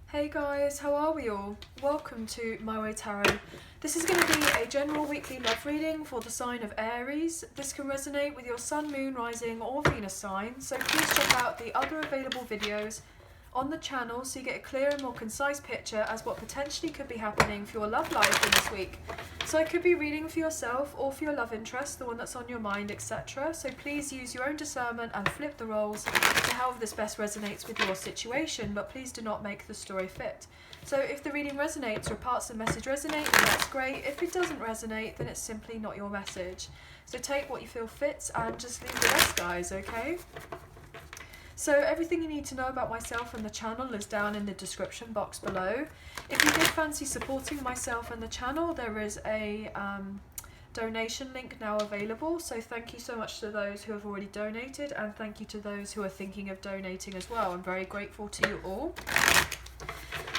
Hey guys, how are we all? Welcome to My Way Tarot. This is going to be a general weekly love reading for the sign of Aries. This can resonate with your Sun, Moon, Rising or Venus sign, so please check out the other available videos on the channel so you get a clearer and more concise picture as what potentially could be happening for your love life in this week. So it could be reading for yourself or for your love interest, the one that's on your mind, etc. So please use your own discernment and flip the roles to how this best resonates with your situation, but please do not make the story fit. So if the reading resonates or parts of the message resonate, then that's great. If it doesn't resonate, then it's simply not your message. So take what you feel fits and just leave the rest, guys, okay? So everything you need to know about myself and the channel is down in the description box below. If you did fancy supporting myself and the channel, there is a donation link now available. So thank you so much to those who have already donated, and thank you to those who are thinking of donating as well. I'm very grateful to you all.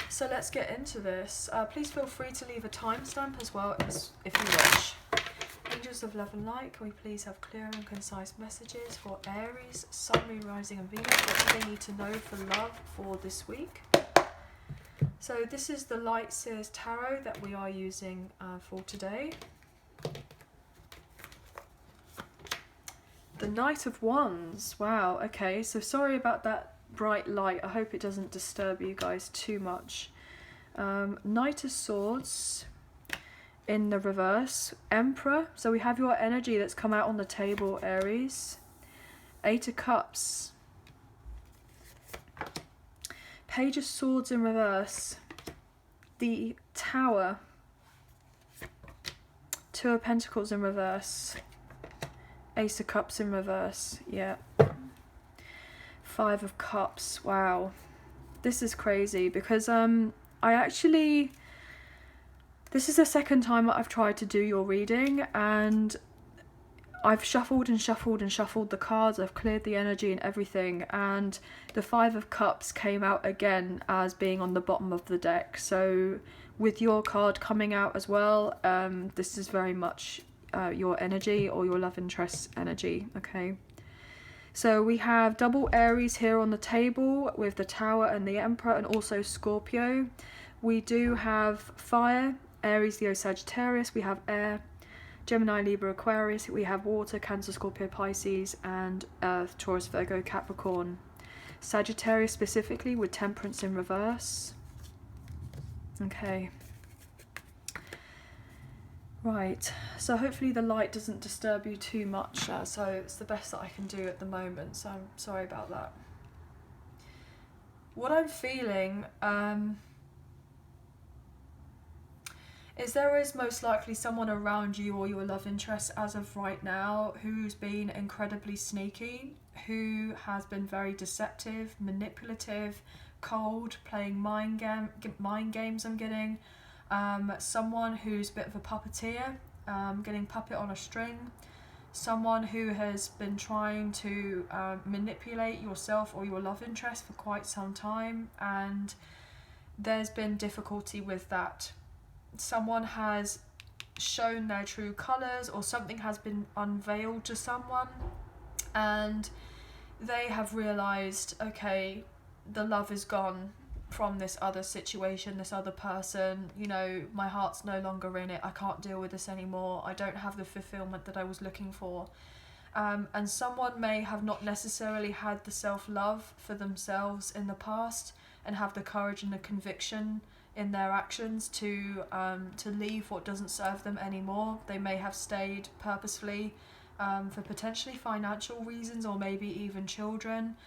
So let's get into this. Please feel free to leave a timestamp as well if you wish. Angels of love and light, can we please have clear and concise messages for Aries, Sun, Moon, Rising and Venus? What do they need to know for love for this week? So this is the Light Seers Tarot that we are using for today. The Knight of Wands. Wow, okay, so sorry about that bright light. I hope it doesn't disturb you guys too much. Knight of Swords in the reverse. Emperor, so we have your energy that's come out on the table, Aries. Eight of Cups. Page of Swords in reverse. The Tower. Two of Pentacles in reverse. Ace of Cups in reverse, yeah. Five of Cups, wow. This is crazy because this is the second time that I've tried to do your reading, and I've shuffled and shuffled and shuffled the cards. I've cleared the energy and everything, and the Five of Cups came out again as being on the bottom of the deck. So with your card coming out as well, this is very much your energy or your love interest energy, okay? So we have double Aries here on the table with the Tower and the Emperor, and also Scorpio. We do have fire, Aries, Leo, Sagittarius. We have air, Gemini, Libra, Aquarius. We have water, Cancer, Scorpio, Pisces, and Earth, Taurus, Virgo, Capricorn. Sagittarius specifically with Temperance in reverse. Okay. Right, so hopefully the light doesn't disturb you too much, so it's the best that I can do at the moment, so I'm sorry about that. What I'm feeling is there is most likely someone around you or your love interest as of right now who's been incredibly sneaky, who has been very deceptive, manipulative, cold, playing mind games I'm getting. Someone who's a bit of a puppeteer, getting puppet on a string. Someone who has been trying to manipulate yourself or your love interest for quite some time, and there's been difficulty with that. Someone has shown their true colours, or something has been unveiled to someone, and they have realised, okay, the love is gone from this other situation, this other person, you know, my heart's no longer in it, I can't deal with this anymore, I don't have the fulfillment that I was looking for. And someone may have not necessarily had the self-love for themselves in the past and have the courage and the conviction in their actions to leave what doesn't serve them anymore. They may have stayed purposefully for potentially financial reasons, or maybe even children,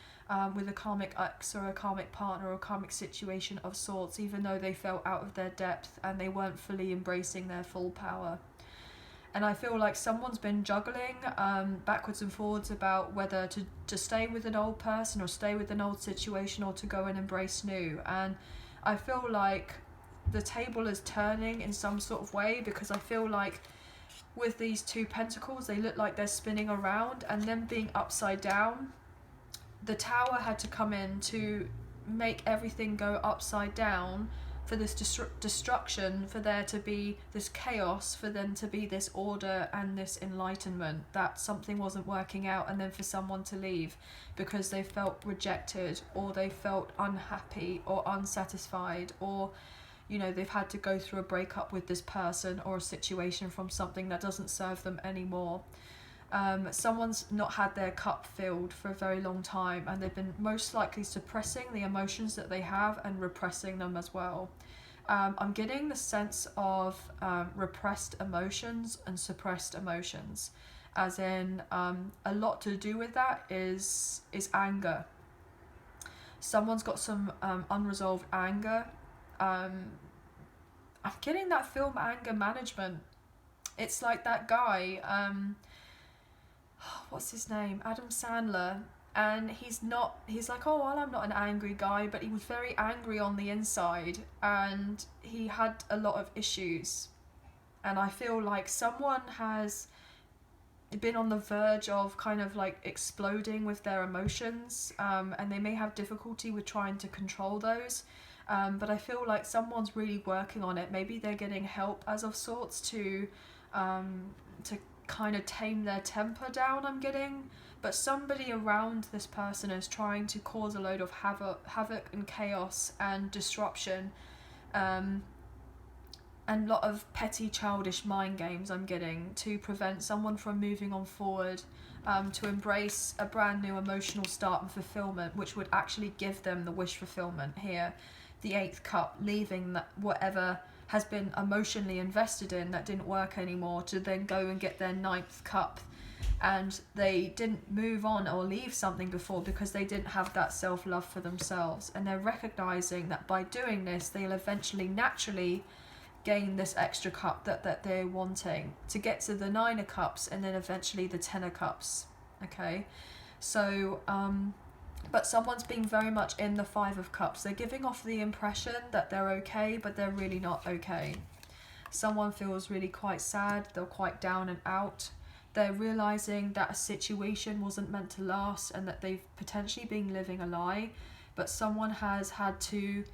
with a karmic ex or a karmic partner or a karmic situation of sorts, even though they felt out of their depth and they weren't fully embracing their full power. And I feel like someone's been juggling backwards and forwards about whether to stay with an old person or stay with an old situation, or to go and embrace new. And I feel like the table is turning in some sort of way, because I feel like with these two pentacles, they look like they're spinning around, and them being upside down, the Tower had to come in to make everything go upside down for this destruction, for there to be this chaos, for them to be this order and this enlightenment, that something wasn't working out, and then for someone to leave because they felt rejected, or they felt unhappy or unsatisfied, or you know, they've had to go through a breakup with this person or a situation from something that doesn't serve them anymore. Someone's not had their cup filled for a very long time, and they've been most likely suppressing the emotions that they have and repressing them as well. I'm getting the sense of repressed emotions and suppressed emotions, as in a lot to do with that is anger. Someone's got some unresolved anger. I'm getting that film Anger Management. It's like that guy, what's his name? Adam Sandler. And he's like, oh, well, I'm not an angry guy, but he was very angry on the inside, and he had a lot of issues. And I feel like someone has been on the verge of kind of like exploding with their emotions, and they may have difficulty with trying to control those. But I feel like someone's really working on it. Maybe they're getting help as of sorts to kind of tame their temper down, I'm getting. But somebody around this person is trying to cause a load of havoc and chaos and disruption, and a lot of petty childish mind games, I'm getting, to prevent someone from moving on forward, to embrace a brand new emotional start and fulfillment, which would actually give them the wish fulfillment here. The 8th cup, leaving that whatever has been emotionally invested in that didn't work anymore, to then go and get their 9th cup. And they didn't move on or leave something before because they didn't have that self-love for themselves. And they're recognizing that by doing this, they'll eventually naturally gain this extra cup that they're wanting to get to the 9 of cups, and then eventually the 10 of cups. Okay, so but someone's being very much in the 5 of cups. They're giving off the impression that they're okay, but they're really not okay. Someone feels really quite sad. They're quite down and out. They're realizing that a situation wasn't meant to last, and that they've potentially been living a lie. But someone has had to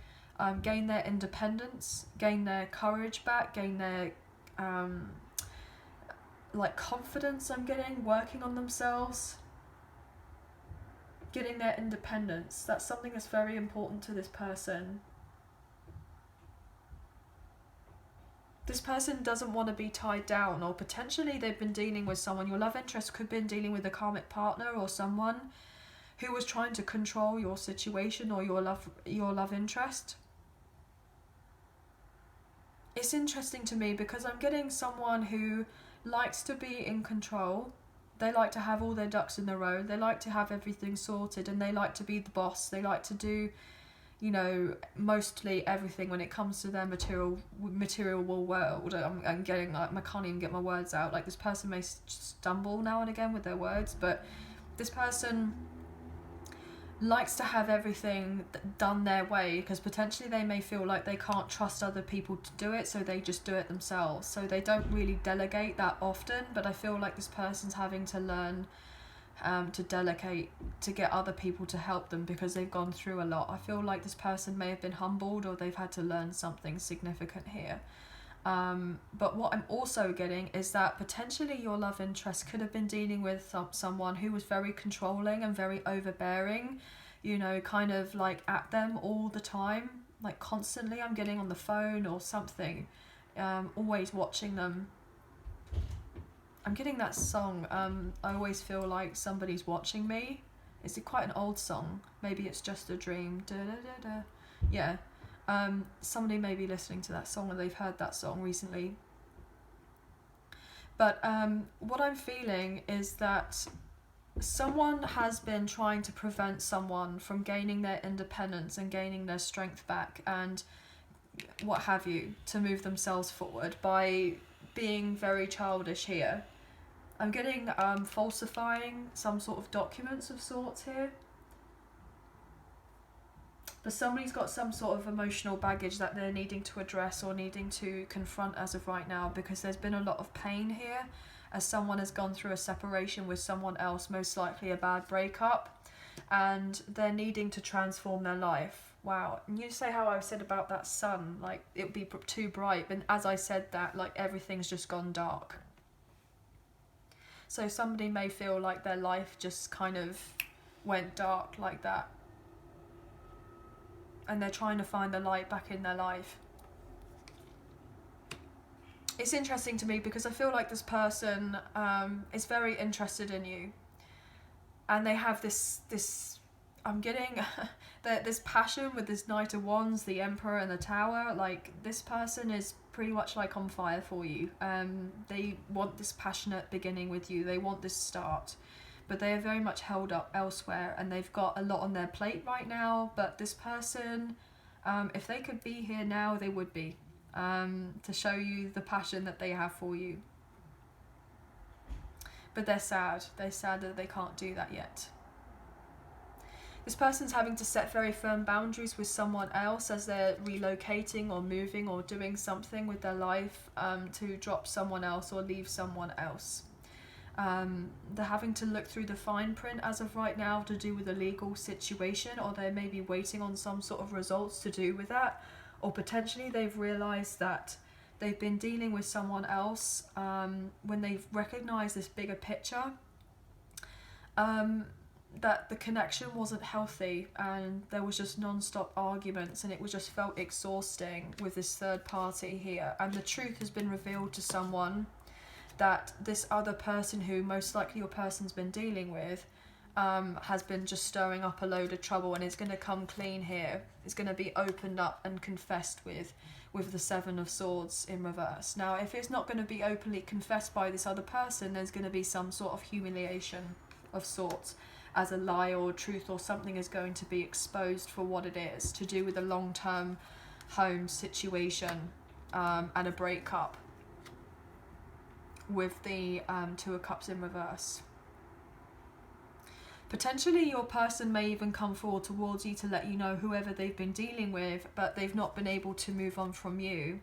gain their independence, gain their courage back, gain their like confidence, I'm getting, working on themselves, getting their independence. That's something that's very important to this person. This person doesn't want to be tied down, or potentially they've been dealing with someone. Your love interest could have been dealing with a karmic partner or someone who was trying to control your situation or your love interest. It's interesting to me because I'm getting someone who likes to be in control. They like to have all their ducks in a row. They like to have everything sorted, and they like to be the boss. They like to do, you know, mostly everything when it comes to their material world. I'm getting like, I can't even get my words out. Like, this person may stumble now and again with their words, but this person likes to have everything done their way, because potentially they may feel like they can't trust other people to do it, so they just do it themselves. So they don't really delegate that often, but I feel like this person's having to learn to delegate, to get other people to help them, because they've gone through a lot. I feel like this person may have been humbled, or they've had to learn something significant here. But what I'm also getting is that potentially your love interest could have been dealing with someone who was very controlling and very overbearing, you know, kind of like at them all the time, like constantly. I'm getting on the phone or something, always watching them. I'm getting that song, I always feel like somebody's watching me. Is it quite an old song? Maybe it's just a dream. Da, da, da, da. Yeah. Somebody may be listening to that song, or they've heard that song recently. But what I'm feeling is that someone has been trying to prevent someone from gaining their independence and gaining their strength back and what have you, to move themselves forward by being very childish here. I'm getting falsifying some sort of documents of sorts here. But somebody's got some sort of emotional baggage that they're needing to address or needing to confront as of right now, because there's been a lot of pain here as someone has gone through a separation with someone else, most likely a bad breakup, and they're needing to transform their life. wow. And you say how I said about that sun, like it would be too bright, and as I said that, like everything's just gone dark. So somebody may feel like their life just kind of went dark like that, and they're trying to find the light back in their life. It's interesting to me because I feel like this person is very interested in you, and they have this I'm getting this passion with this Knight of Wands, the Emperor and the Tower. Like this person is pretty much like on fire for you. They want this passionate beginning with you. They want this start, but they are very much held up elsewhere, and they've got a lot on their plate right now. But this person, if they could be here now, they would be, to show you the passion that they have for you. But they're sad. They're sad that they can't do that yet. This person's having to set very firm boundaries with someone else as they're relocating or moving or doing something with their life, to drop someone else or leave someone else. They're having to look through the fine print as of right now to do with a legal situation, or they may be waiting on some sort of results to do with that, or potentially they've realised that they've been dealing with someone else when they've recognised this bigger picture, that the connection wasn't healthy, and there was just non-stop arguments, and it was just felt exhausting with this third party here. And the truth has been revealed to someone that this other person, who most likely your person's been dealing with, has been just stirring up a load of trouble, and it's going to come clean here. It's going to be opened up and confessed with the Seven of Swords in reverse. Now, if it's not going to be openly confessed by this other person, there's going to be some sort of humiliation of sorts, as a lie or truth or something is going to be exposed for what it is, to do with a long-term home situation, and a breakup with the Two of Cups in reverse. Potentially your person may even come forward towards you to let you know whoever they've been dealing with, but they've not been able to move on from you.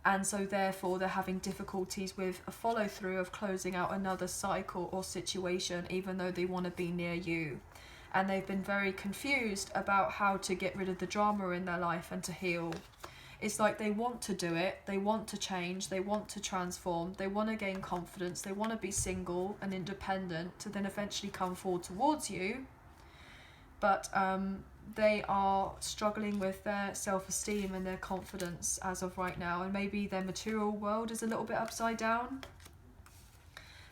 And so therefore they're having difficulties with a follow through of closing out another cycle or situation, even though they want to be near you. And they've been very confused about how to get rid of the drama in their life and to heal. It's like they want to do it, they want to change, they want to transform, they want to gain confidence, they want to be single and independent to then eventually come forward towards you. But they are struggling with their self-esteem and their confidence as of right now, and maybe their material world is a little bit upside down.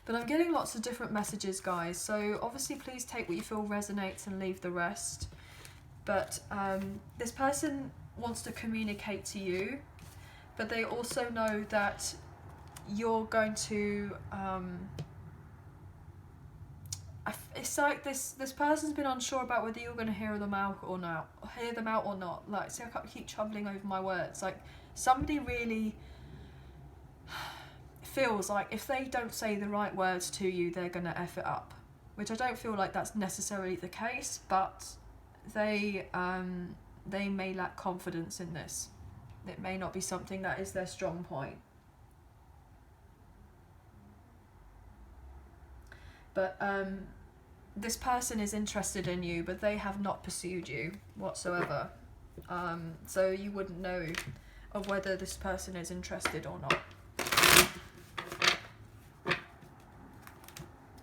But I'm getting lots of different messages, guys, so obviously please take what you feel resonates and leave the rest. But this person wants to communicate to you, but they also know that you're going to it's like this person's been unsure about whether you're going to hear them out or not. Like, see, I can't keep troubling over my words. Like, somebody really feels like if they don't say the right words to you, they're going to F it up, which I don't feel like that's necessarily the case, but they may lack confidence in this. It may not be something that is their strong point. But this person is interested in you, but they have not pursued you whatsoever. So you wouldn't know of whether this person is interested or not.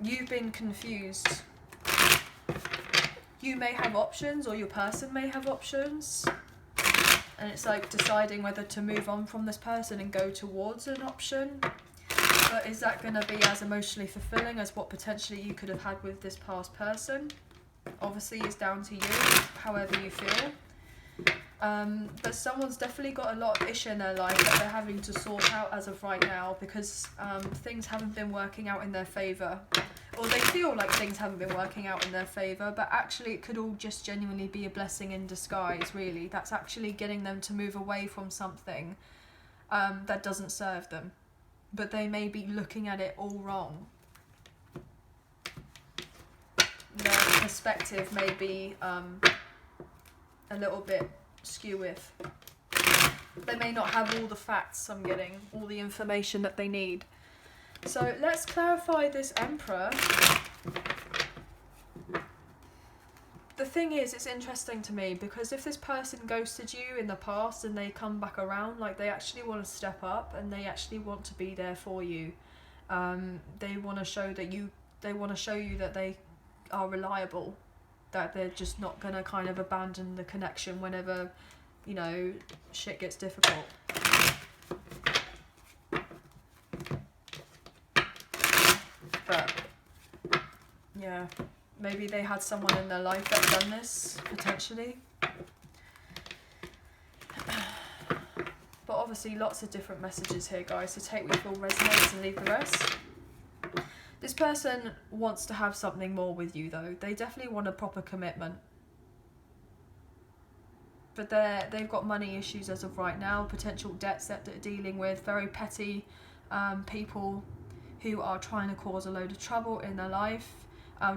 You've been confused. You may have options, or your person may have options. And it's like deciding whether to move on from this person and go towards an option. But is that going to be as emotionally fulfilling as what potentially you could have had with this past person? Obviously, it's down to you, however you feel. But someone's definitely got a lot of issue in their life that they're having to sort out as of right now, because things haven't been working out in their favour. Or they feel like things haven't been working out in their favour, but actually it could all just genuinely be a blessing in disguise, really. That's actually getting them to move away from something that doesn't serve them. But they may be looking at it all wrong. Their perspective may be a little bit skew with. They may not have all the facts I'm getting, all the information that they need. So let's clarify this Emperor. The thing is, it's interesting to me because if this person ghosted you in the past and they come back around, like they actually want to step up and they actually want to be there for you. They want to show that you that they are reliable, that they're just not gonna kind of abandon the connection whenever, you know, shit gets difficult. But yeah, maybe they had someone in their life that done this, potentially. But obviously lots of different messages here, guys, so take what you feel resonates and leave the rest. This person wants to have something more with you, though. They definitely want a proper commitment. But they've got money issues as of right now, potential debts that they're dealing with, very petty people who are trying to cause a load of trouble in their life,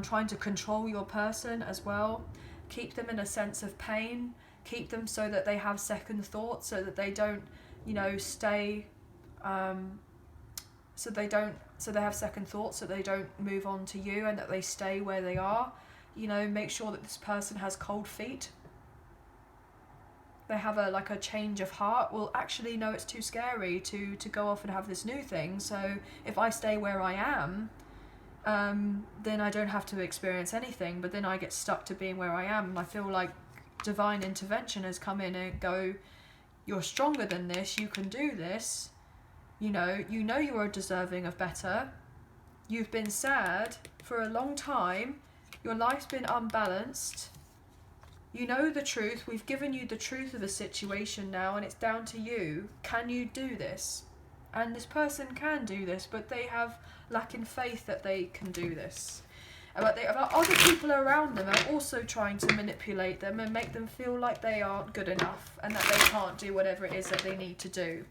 trying to control your person as well, keep them in a sense of pain, keep them so that they have second thoughts, so that they don't, you know, stay, so they have second thoughts, so they don't move on to you and that they stay where they are. You know, make sure that this person has cold feet. They have a change of heart. Well, actually, no, it's too scary to go off and have this new thing. So if I stay where I am, then I don't have to experience anything. But then I get stuck to being where I am. And I feel like divine intervention has come in and go, you're stronger than this. You can do this. You know you are deserving of better. You've been sad for a long time. Your life's been unbalanced. You know the truth. We've given you the truth of the situation now, and it's down to you. Can you do this? And this person can do this, but they have lacking faith that they can do this. But other people around them are also trying to manipulate them and make them feel like they aren't good enough and that they can't do whatever it is that they need to do.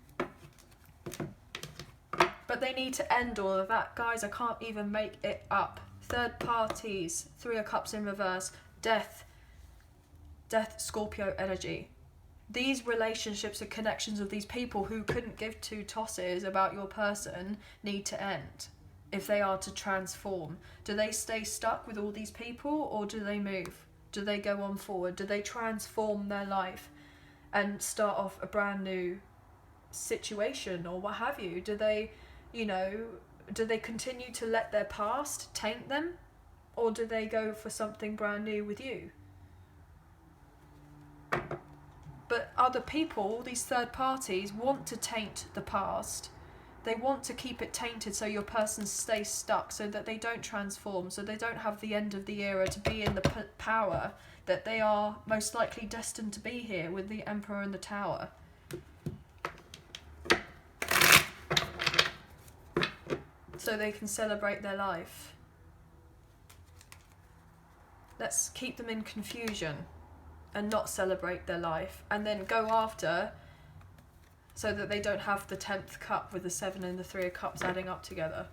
But they need to end all of that. Guys, I can't even make it up. Third parties, 3 of Cups in reverse, death, Scorpio energy. These relationships and connections of these people who couldn't give 2 tosses about your person need to end if they are to transform. Do they stay stuck with all these people, or do they move? Do they go on forward? Do they transform their life and start off a brand new situation or what have you? Do they, do they continue to let their past taint them, or do they go for something brand new with you? But other people, these third parties, want to taint the past. They want to keep it tainted so your person stays stuck, so that they don't transform, so they don't have the end of the era to be in the power that they are most likely destined to be here with the Emperor and the Tower. So they can celebrate their life. Let's keep them in confusion and not celebrate their life, and then go after, so that they don't have the 10th cup with the 7 and the 3 of Cups adding up together.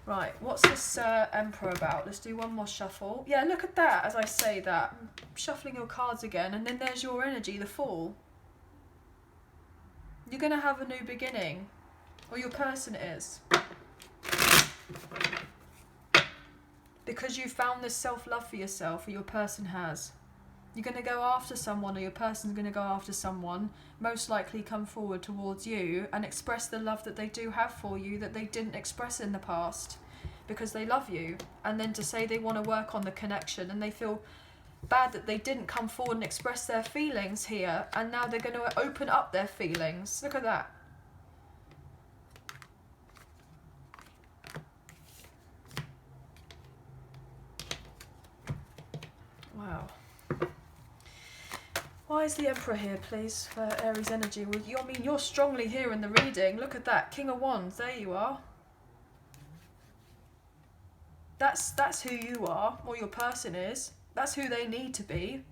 Right, what's this Emperor about? Let's do one more shuffle. Yeah, look at that as I say that. I'm shuffling your cards again, and then there's your energy, the Fool. You're going to have a new beginning, or your person is. Because you found this self-love for yourself, or your person has. You're going to go after someone, or your person's going to go after someone, most likely come forward towards you and express the love that they do have for you that they didn't express in the past, because they love you. And then to say they want to work on the connection, and they feel bad that they didn't come forward and express their feelings here, and now they're going to open up their feelings. Look at that. Wow. Why is the Emperor here, please, for Aries energy? Well, you're strongly here in the reading. Look at that. King of Wands. There you are. That's who you are, or your person is. That's who they need to be.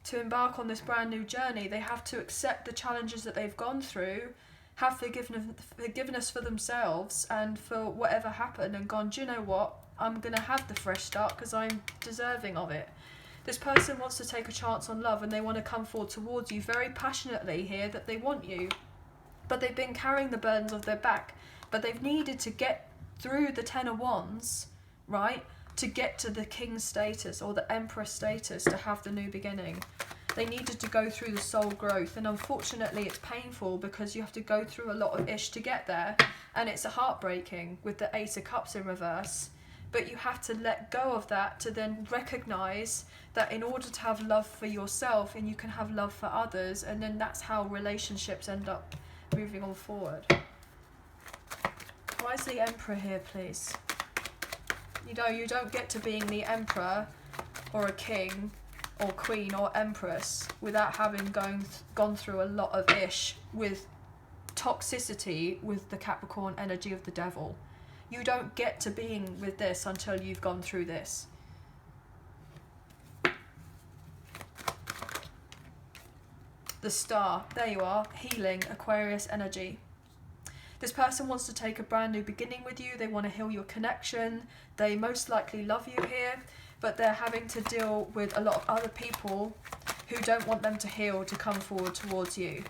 To embark on this brand new journey, they have to accept the challenges that they've gone through, have forgiveness for themselves and for whatever happened, and gone, do you know what? I'm going to have the fresh start because I'm deserving of it. This person wants to take a chance on love, and they want to come forward towards you very passionately here, that they want you. But they've been carrying the burdens of their back. But they've needed to get through the 10 of Wands, right? to get to the king status or the emperor status, to have the new beginning. They needed to go through the soul growth, and unfortunately it's painful because you have to go through a lot of ish to get there, and it's heartbreaking with the Ace of Cups in reverse. But you have to let go of that to then recognise that in order to have love for yourself, and you can have love for others, and then that's how relationships end up moving on forward. Why is the Emperor here, please? You know, you don't get to being the Emperor or a King or Queen or Empress without having gone through a lot of ish with toxicity with the Capricorn energy of the devil. You don't get to being with this until you've gone through this. The Star, there you are, healing, Aquarius energy. This person wants to take a brand new beginning with you. They want to heal your connection. They most likely love you here, but they're having to deal with a lot of other people who don't want them to heal, to come forward towards you,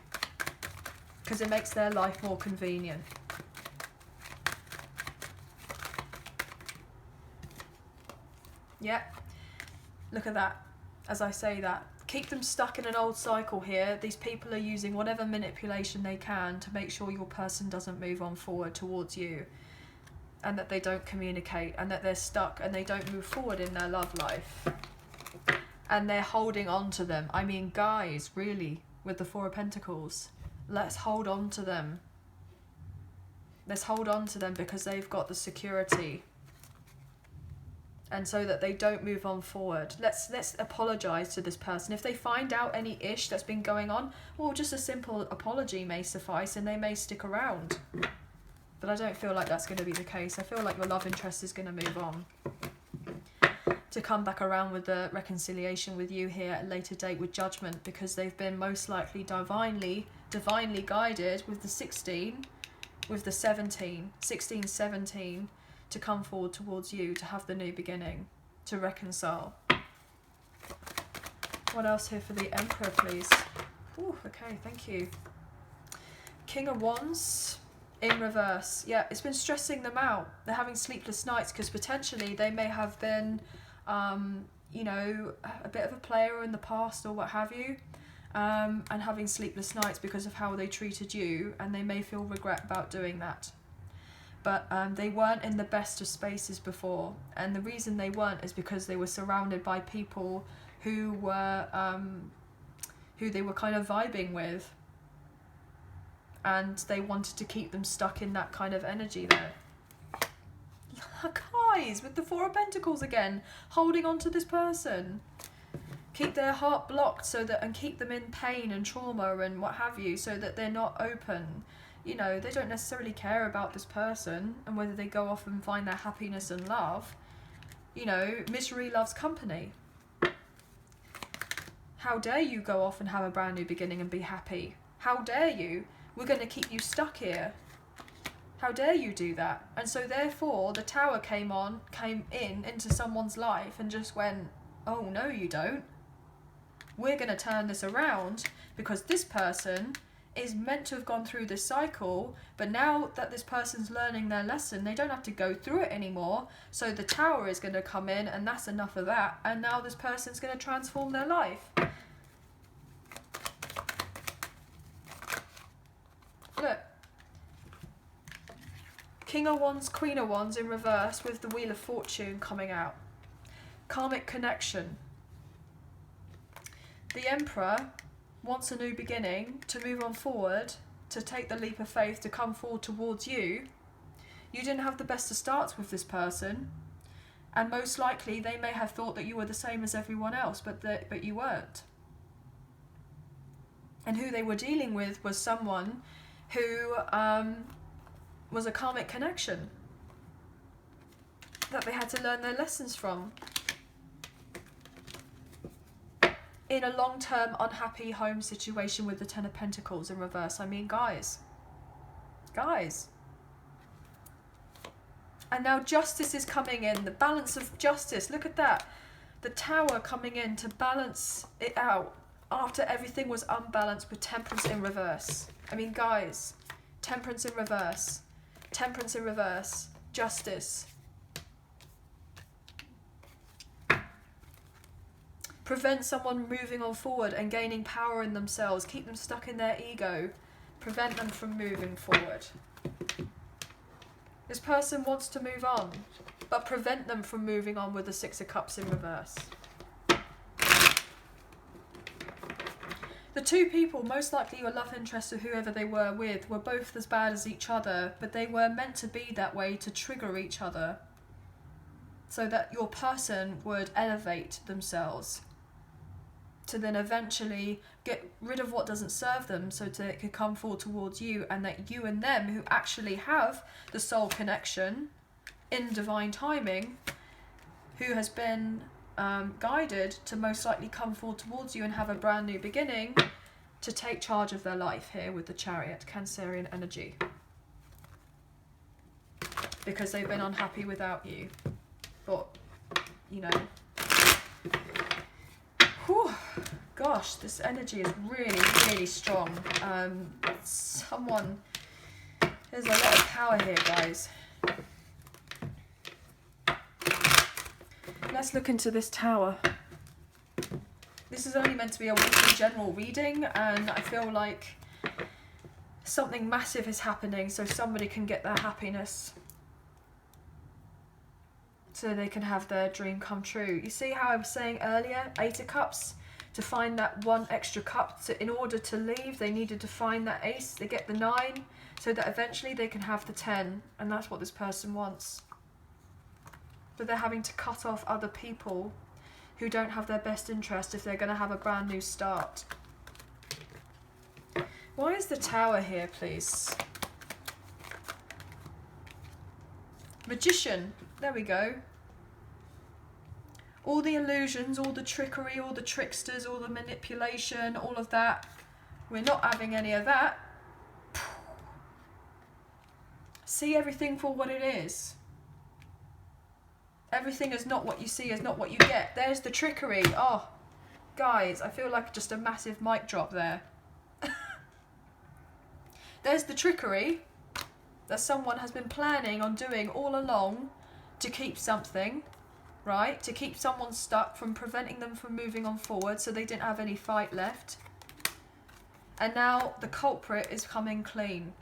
because it makes their life more convenient. Yeah, look at that. As I say that, keep them stuck in an old cycle here. These people are using whatever manipulation they can to make sure your person doesn't move on forward towards you, and that they don't communicate, and that they're stuck and they don't move forward in their love life. And they're holding on to them. I mean, guys, really, with the Four of Pentacles, let's hold on to them. Let's hold on to them because they've got the security. And so that they don't move on forward. Let's apologise to this person. If they find out any ish that's been going on, well, just a simple apology may suffice and they may stick around. But I don't feel like that's going to be the case. I feel like your love interest is going to move on, to come back around with the reconciliation with you here at a later date with Judgment, because they've been most likely divinely guided with the 16, with the 17, 16, 17, to come forward towards you, to have the new beginning, to reconcile. What else here for the Emperor, please? Ooh, okay, thank you. King of Wands in reverse. Yeah, it's been stressing them out. They're having sleepless nights because potentially they may have been, you know, a bit of a player in the past or what have you, and having sleepless nights because of how they treated you, and they may feel regret about doing that. But they weren't in the best of spaces before, and the reason they weren't is because they were surrounded by people who they were kind of vibing with, and they wanted to keep them stuck in that kind of energy there. Guys, with the Four of Pentacles again, holding on to this person. Keep their heart blocked so that, and keep them in pain and trauma and what have you, so that they're not open. You know, they don't necessarily care about this person and whether they go off and find their happiness and love. You know, misery loves company. How dare you go off and have a brand new beginning and be happy? How dare you? We're going to keep you stuck here. How dare you do that? And so therefore the Tower came into someone's life and just went, oh no you don't. We're going to turn this around, because this person is meant to have gone through this cycle, but now that this person's learning their lesson, they don't have to go through it anymore. So the Tower is going to come in, and that's enough of that, and now this person's going to transform their life. Look, King of Wands, Queen of Wands in reverse with the Wheel of Fortune coming out. Karmic connection. The Emperor wants a new beginning, to move on forward, to take the leap of faith, to come forward towards you. You didn't have the best of starts with this person, and most likely they may have thought that you were the same as everyone else, but you weren't. And who they were dealing with was someone who was a karmic connection that they had to learn their lessons from. In a long-term unhappy home situation with the Ten of Pentacles in reverse. I mean, guys. And now justice is coming in. The balance of justice. Look at that. The Tower coming in to balance it out after everything was unbalanced with Temperance in reverse. I mean, guys. Temperance in reverse. Temperance in reverse. Justice. Prevent someone moving on forward and gaining power in themselves. Keep them stuck in their ego. Prevent them from moving forward. This person wants to move on, but prevent them from moving on with the Six of Cups in reverse. The two people, most likely your love interest or whoever they were with, were both as bad as each other, but they were meant to be that way to trigger each other so that your person would elevate themselves to then eventually get rid of what doesn't serve them so that it could come forward towards you, and that you and them, who actually have the soul connection in divine timing, who has been guided to most likely come forward towards you and have a brand new beginning, to take charge of their life here with the Chariot, Cancerian energy. Because they've been unhappy without you. But, you know... Whew, gosh, this energy is really, really strong. There's a lot of power here, guys. Let's look into this Tower. This is only meant to be a weekly general reading, and I feel like something massive is happening so somebody can get their happiness. So they can have their dream come true. You see how I was saying earlier, 8 of Cups, to find that one extra cup. So in order to leave, they needed to find that ace. They get the 9, so that eventually they can have the 10. And that's what this person wants. But they're having to cut off other people who don't have their best interest if they're going to have a brand new start. Why is the Tower here, please? Magician. There we go. All the illusions, all the trickery, all the tricksters, all the manipulation, all of that. We're not having any of that. See everything for what it is. Everything is not what you see, is not what you get. There's the trickery. Oh, guys, I feel like just a massive mic drop there. There's the trickery that someone has been planning on doing all along to keep something, right? To keep someone stuck, from preventing them from moving on forward so they didn't have any fight left. And now the culprit is coming clean,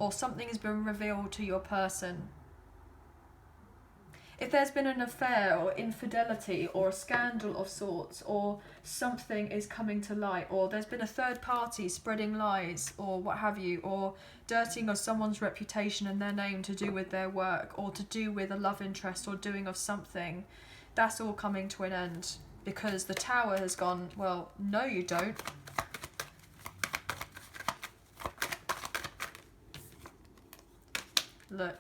or something has been revealed to your person. If there's been an affair or infidelity or a scandal of sorts, or something is coming to light, or there's been a third party spreading lies or what have you, or dirtying of someone's reputation and their name to do with their work, or to do with a love interest or doing of something, that's all coming to an end, because the Tower has gone, well, no you don't. Look,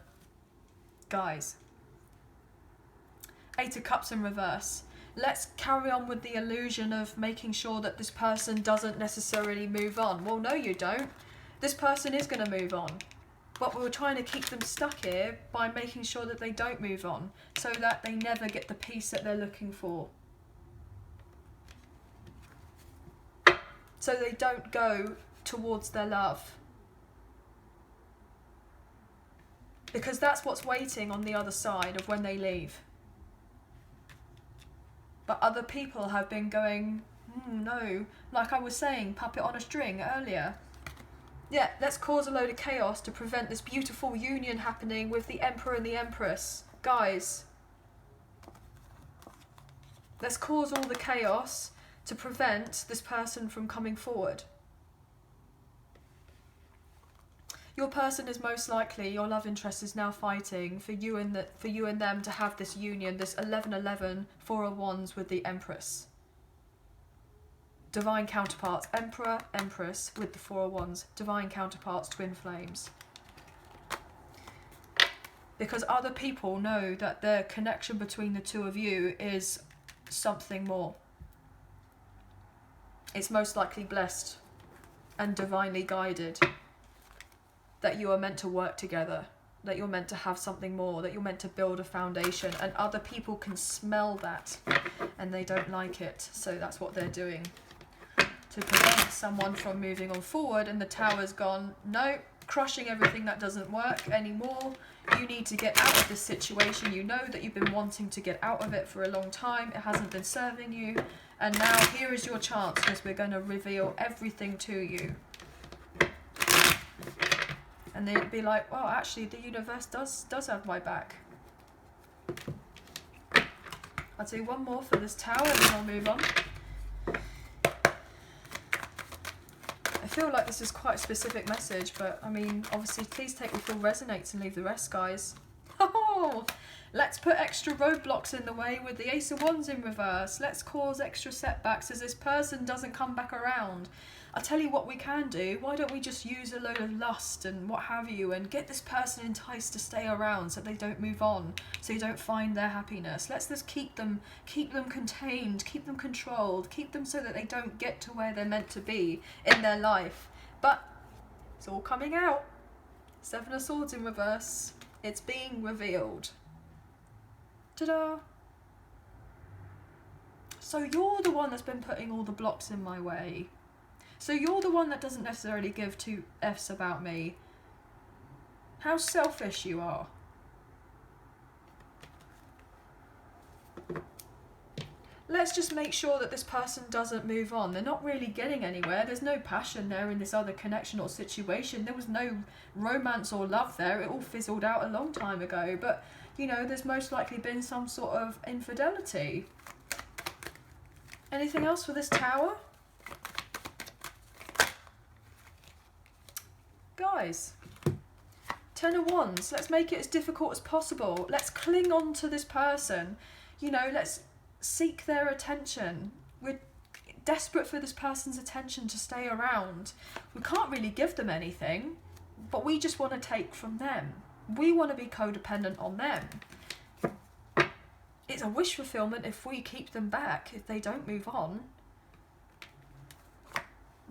guys. 8 of Cups in reverse. Let's carry on with the illusion of making sure that this person doesn't necessarily move on. Well, no you don't. This person is going to move on. But we're trying to keep them stuck here by making sure that they don't move on, so that they never get the peace that they're looking for. So they don't go towards their love. Because that's what's waiting on the other side of when they leave. But other people have been going, no, like I was saying, puppet on a string earlier. Yeah, let's cause a load of chaos to prevent this beautiful union happening with the Emperor and the Empress. Guys, let's cause all the chaos to prevent this person from coming forward. Your person is most likely, your love interest is now fighting for you and them to have this union, this 11-11, 4 of Wands with the Empress. Divine counterparts, Emperor, Empress with the 4 of Wands. Divine counterparts, twin flames. Because other people know that the connection between the two of you is something more. It's most likely blessed and divinely guided. That you are meant to work together, that you're meant to have something more, that you're meant to build a foundation, and other people can smell that and they don't like it, so that's what they're doing to prevent someone from moving on forward. And the Tower's gone, no, crushing everything that doesn't work anymore. You need to get out of this situation. You know that you've been wanting to get out of it for a long time. It hasn't been serving you. And now here is your chance, because we're going to reveal everything to you. And they'd be like, well, actually, the universe does have my back. I'll do one more for this tower and then I'll move on. I feel like this is quite a specific message, but I mean, obviously, please take what feel resonates and leave the rest, guys. Oh, let's put extra roadblocks in the way with the Ace of Wands in reverse. Let's cause extra setbacks as this person doesn't come back around. I'll tell you what we can do. Why don't we just use a load of lust and what have you and get this person enticed to stay around so they don't move on, so you don't find their happiness. Let's just keep them contained, keep them controlled, keep them so that they don't get to where they're meant to be in their life. But it's all coming out. Seven of Swords in reverse. It's being revealed. Ta-da! So you're the one that's been putting all the blocks in my way. So you're the one that doesn't necessarily give two Fs about me. How selfish you are. Let's just make sure that this person doesn't move on. They're not really getting anywhere. There's no passion there in this other connection or situation. There was no romance or love there. It all fizzled out a long time ago. But, you know, there's most likely been some sort of infidelity. Anything else for this tower? Guys, Ten of Wands, let's make it as difficult as possible. Let's cling on to this person. You know, let's seek their attention. We're desperate for this person's attention to stay around. We can't really give them anything, but we just want to take from them. We want to be codependent on them. It's a wish fulfillment if we keep them back, if they don't move on.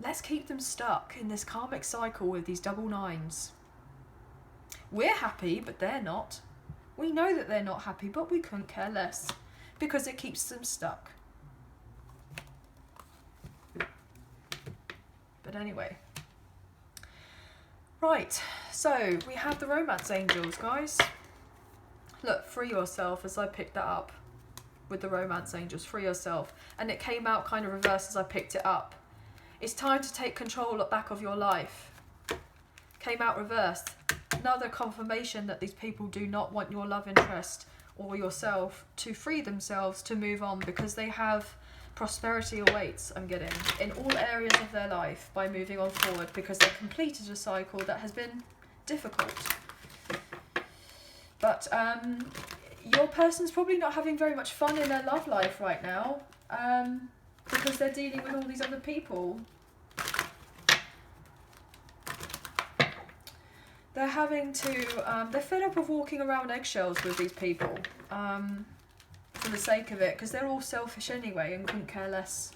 Let's keep them stuck in this karmic cycle with these double nines. We're happy, but they're not. We know that they're not happy, but we couldn't care less because it keeps them stuck. But anyway. Right, so we have the romance angels, guys. Look, free yourself as I picked that up with the romance angels. Free yourself. And it came out kind of reversed as I picked it up. It's time to take control back of your life. Came out reversed. Another confirmation that these people do not want your love interest or yourself to free themselves to move on, because they have prosperity awaits, I'm getting, in all areas of their life by moving on forward, because they've completed a cycle that has been difficult. But your person's probably not having very much fun in their love life right now. Because they're dealing with all these other people. They're having to, they're fed up of walking around eggshells with these people, for the sake of it, because they're all selfish anyway and couldn't care less.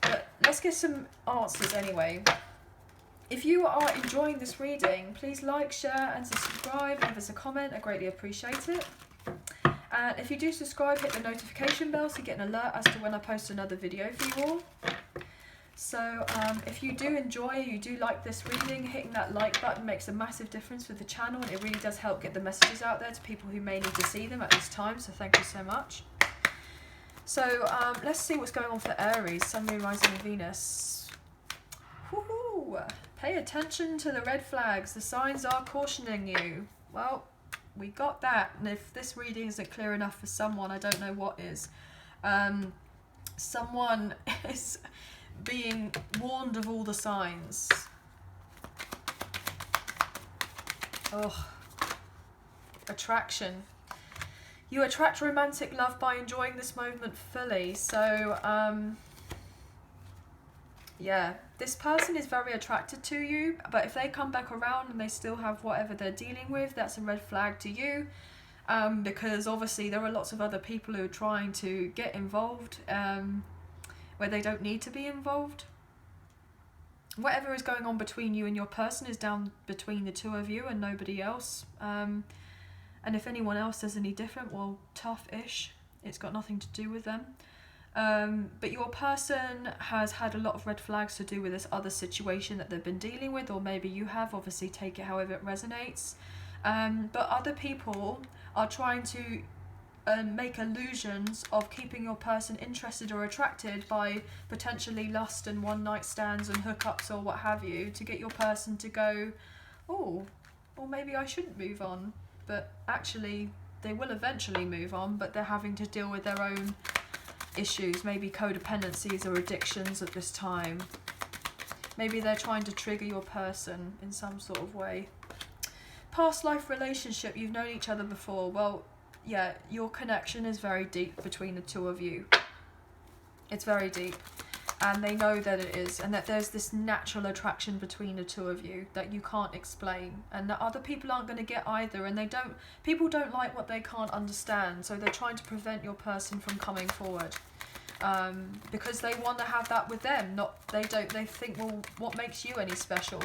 But let's get some answers anyway. If you are enjoying this reading, please like, share and subscribe, leave us a comment, I greatly appreciate it. And if you do subscribe, hit the notification bell so you get an alert as to when I post another video for you all. So if you do enjoy, you do like this reading, hitting that like button makes a massive difference for the channel, and it really does help get the messages out there to people who may need to see them at this time, so thank you so much. So let's see what's going on for Aries, Sun, Moon, Rising, and Venus. Woohoo! Pay attention to the red flags, the signs are cautioning you. Well, we got that, and if this reading isn't clear enough for someone, I don't know what is. Someone is being warned of all the signs. Oh, attraction. You attract romantic love by enjoying this moment fully. So, yeah, this person is very attracted to you, but if they come back around and they still have whatever they're dealing with, that's a red flag to you, because obviously there are lots of other people who are trying to get involved where they don't need to be involved. Whatever is going on between you and your person is down between the two of you and nobody else. And if anyone else does any different, well, tough-ish. It's got nothing to do with them. But your person has had a lot of red flags to do with this other situation that they've been dealing with, or maybe you have. Obviously, take it however it resonates. But other people are trying to make illusions of keeping your person interested or attracted by potentially lust and one-night stands and hookups or what have you, to get your person to go, oh, well, maybe I shouldn't move on. But actually, they will eventually move on, but they're having to deal with their own issues, maybe codependencies or addictions at this time. Maybe they're trying to trigger your person in some sort of way. Past life relationship, you've known each other before. Well, yeah, your connection is very deep between the two of you. It's very deep. And they know that it is, and that there's this natural attraction between the two of you that you can't explain, and that other people aren't going to get either. And people don't like what they can't understand, so they're trying to prevent your person from coming forward, because they want to have that with them. They think, well, what makes you any special?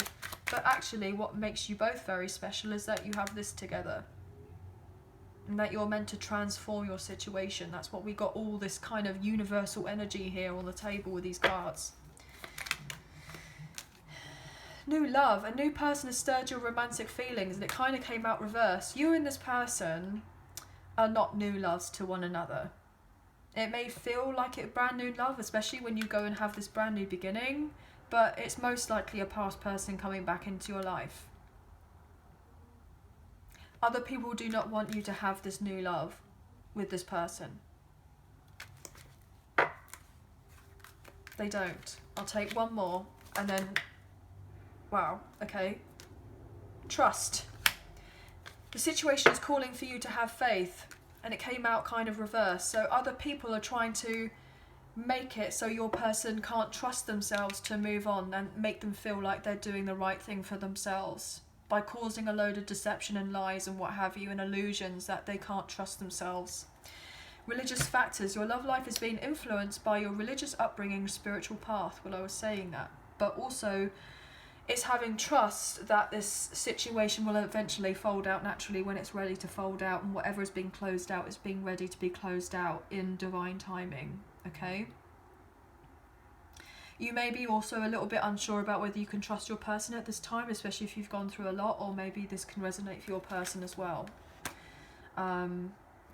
But actually, what makes you both very special is that you have this together, and that you're meant to transform your situation. That's what we got, all this kind of universal energy here on the table with these cards. New love. A new person has stirred your romantic feelings, and it kind of came out reverse. You and this person are not new loves to one another. It may feel like it's brand new love, especially when you go and have this brand new beginning, but it's most likely a past person coming back into your life. Other people do not want you to have this new love with this person. They don't. I'll take one more and then, wow, okay. Trust. The situation is calling for you to have faith, and it came out kind of reverse. So other people are trying to make it so your person can't trust themselves to move on and make them feel like they're doing the right thing for themselves, by causing a load of deception and lies and what have you, and illusions that they can't trust themselves. Religious factors. Your love life is being influenced by your religious upbringing, spiritual path. Well, I was saying that. But also, it's having trust that this situation will eventually fold out naturally when it's ready to fold out, and whatever is being closed out is being ready to be closed out in divine timing. Okay? You may be also a little bit unsure about whether you can trust your person at this time, especially if you've gone through a lot, or maybe this can resonate for your person as well.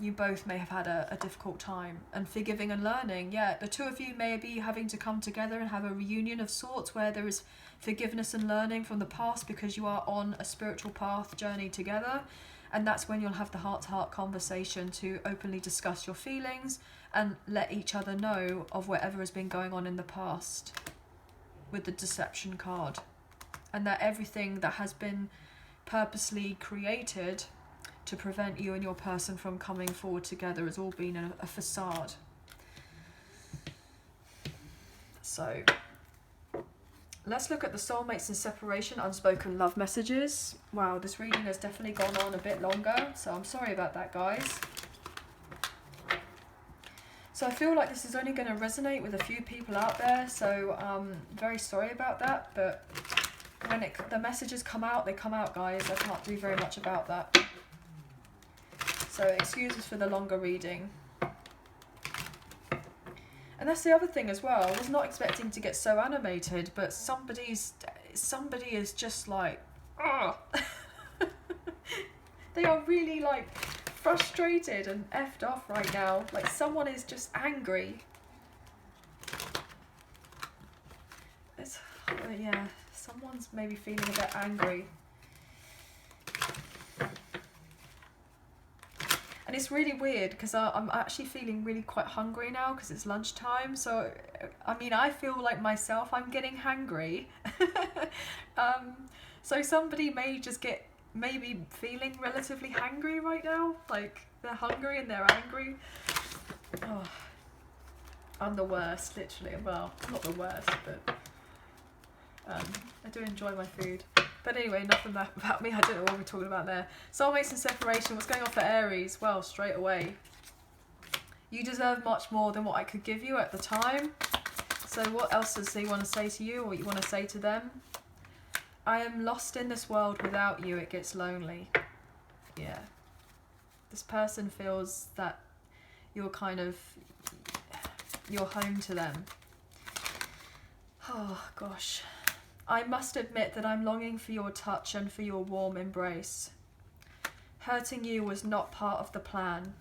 You both may have had a difficult time. And forgiving and learning. Yeah, the two of you may be having to come together and have a reunion of sorts where there is forgiveness and learning from the past, because you are on a spiritual path journey together. And that's when you'll have the heart-to-heart conversation to openly discuss your feelings and let each other know of whatever has been going on in the past with the deception card. And that everything that has been purposely created to prevent you and your person from coming forward together has all been a facade. So let's look at the soulmates and separation, unspoken love messages. Wow, this reading has definitely gone on a bit longer, so I'm sorry about that, guys. So I feel like this is only going to resonate with a few people out there, so very sorry about that, but when the messages come out, they come out, guys. I can't do very much about that. So excuses for the longer reading. And that's the other thing as well. I was not expecting to get so animated, but somebody is just like, ugh. They are really like frustrated and effed off right now. Like someone is just angry. Yeah, someone's maybe feeling a bit angry. And it's really weird because I'm actually feeling really quite hungry now because it's lunchtime. So, I mean, I feel like myself, I'm getting hangry. So somebody may just get maybe feeling relatively hangry right now. Like, they're hungry and they're angry. Oh, I'm the worst, literally. Well, not the worst, but I do enjoy my food. But anyway, enough of that about me. I don't know what we're talking about there. Soulmates and separation. What's going on for Aries? Well, straight away. You deserve much more than what I could give you at the time. So what else does he want to say to you, or what you want to say to them? I am lost in this world. Without you, it gets lonely. Yeah. This person feels that you're kind of... you're home to them. Oh gosh. I must admit that I'm longing for your touch and for your warm embrace. Hurting you was not part of the plan.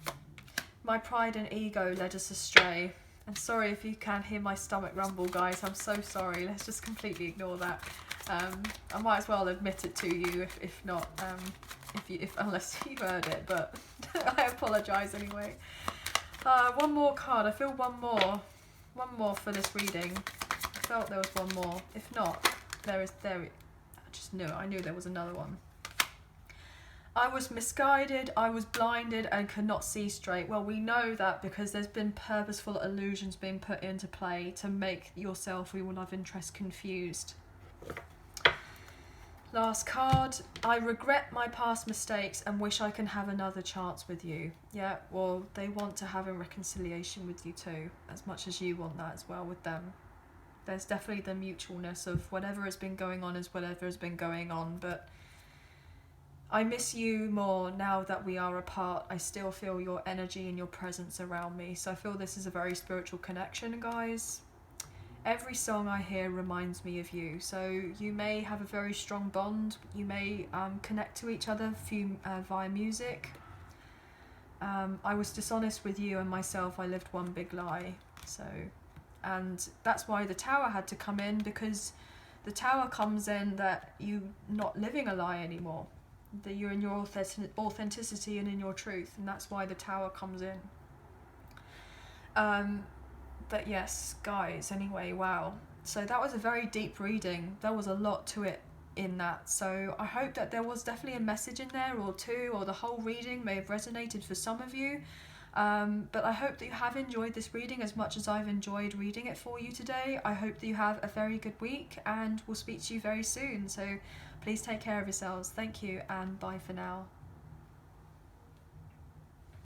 My pride and ego led us astray. I'm sorry if you can hear my stomach rumble, guys. I'm so sorry. Let's just completely ignore that. I might as well admit it to you if not, unless you heard it, but I apologise anyway. One more card. I feel one more for this reading. I felt there was one more. If not, I knew there was another one. I was misguided, I was blinded and could not see straight. Well, we know that because there's been purposeful illusions being put into play to make yourself or your love interest confused. Last card. I regret my past mistakes and wish I can have another chance with you. Yeah, well, they want to have a reconciliation with you too, as much as you want that as well with them. There's definitely the mutualness of whatever has been going on is whatever has been going on, but I miss you more now that we are apart. I still feel your energy and your presence around me. So I feel this is a very spiritual connection, guys. Every song I hear reminds me of you. So you may have a very strong bond. You may connect to each other via music. I was dishonest with you and myself. I lived one big lie. And that's why the Tower had to come in, because the Tower comes in that you not living a lie anymore. That you're in your authenticity and in your truth, and that's why the Tower comes in. But yes, guys, anyway, wow. So that was a very deep reading. There was a lot to it in that. So I hope that there was definitely a message in there or two, or the whole reading may have resonated for some of you. But I hope that you have enjoyed this reading as much as I've enjoyed reading it for you today. I hope that you have a very good week, and we'll speak to you very soon. So please take care of yourselves. Thank you, and bye for now.